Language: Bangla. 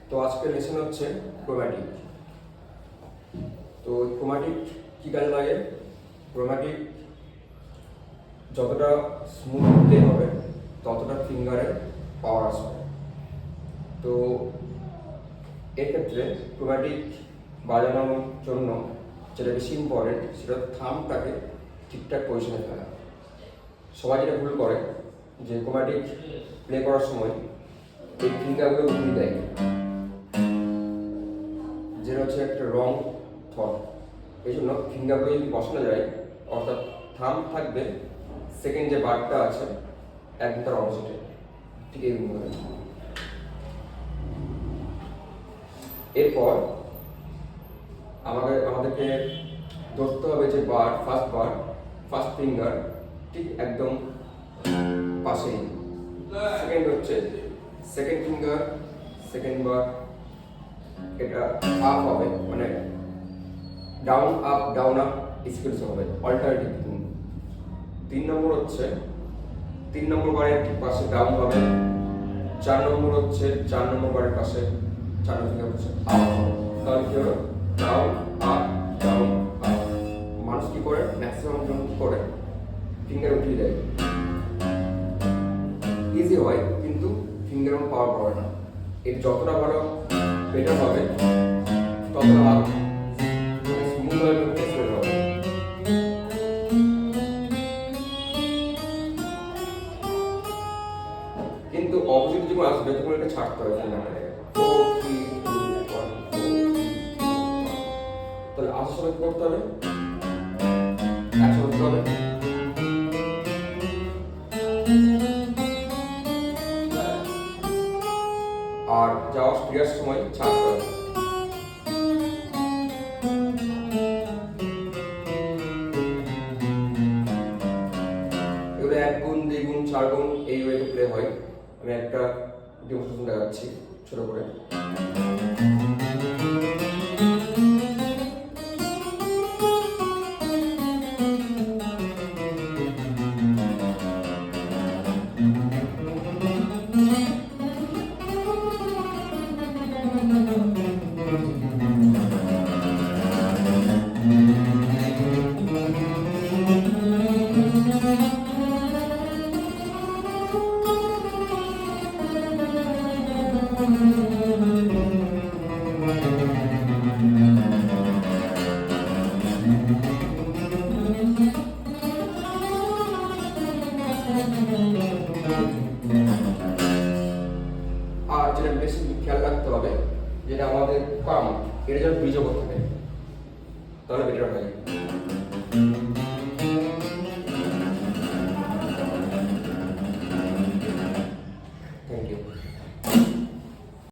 তো আজকের লেসন হচ্ছে ক্রোম্যাটিক। তো ক্রোম্যাটিক কী কাজে লাগে? ক্রোম্যাটিক যতটা স্মুথ প্লে হবে ততটা ফিঙ্গারের পাওয়ার আসবে। তো এক্ষেত্রে ক্রোম্যাটিক বাজানোর জন্য যেটা বেশি ইম্পর্টেন্ট সেটা থাম্বটাকে ঠিকঠাক পজিশনে ফেলা। সবাই যেটা ভুল করে যে ক্রোম্যাটিক প্লে করার সময় এই ফিঙ্গারগুলো উঠিয়ে দেয়, যেটা হচ্ছে একটা রং থট। এই জন্য ফিঙ্গারগুলো যদি বসানো যায়, অর্থাৎ থাম্ব থাকবে সেকেন্ড যে বারটা আছে একদম তার অপোজিটে, ঠিক এইভাবে। এরপর আমাদেরকে ধরতে হবে যে ফার্স্ট ফিঙ্গার ঠিক একদম পাশেই, সেকেন্ড হচ্ছে সেকেন্ড ফিঙ্গার, সেকেন্ড বার এটা আপ হবে, মানে ডাউন আপ স্কেলস হবে অল্টারনেটিভ। 3 নম্বর হচ্ছে 3 নম্বর বারের ঠিক পাশে ডাউন হবে। 4 নম্বর হচ্ছে 4 নম্বর বারের পাশে 4 ফিঙ্গার পাশে আপ হবে। তাহলে কি হবে? Down up. মানুষ কি করে, ম্যাক্সিমাম জন কি করে ফিঙ্গার উঠিয়ে দেয়, ইজি হয় কিন্তু ফিঙ্গার পাওয়ার পড়ে না। এর যতটা ভালো বেটার হবে ততটা ভালো স্মুথ হবে, স্মুথ হবে। কিন্তু অপোজিট যখন আসবে তখন এটা ছাড়তে হবে ফিঙ্গারটাকে। 4 3 2 1 তাহলে আসার সময় কি করতে হবে? একসাথে করতে হবে। আর যাওয়ার ফেরার সময় ছাড়তে হবে। এগুলো 1 গুণ 2 গুণ 4 গুণ এই ওয়েতে প্লে হয়। আমি একটা ডেমনস্ট্রেশন দেখাচ্ছি ছোট করে। আর যেটা বেশি খেয়াল রাখতে হবে, যেটা আমাদের পাম এটা যেন ব্রিজও করতে থাকে, তাহলে বেটার হয়।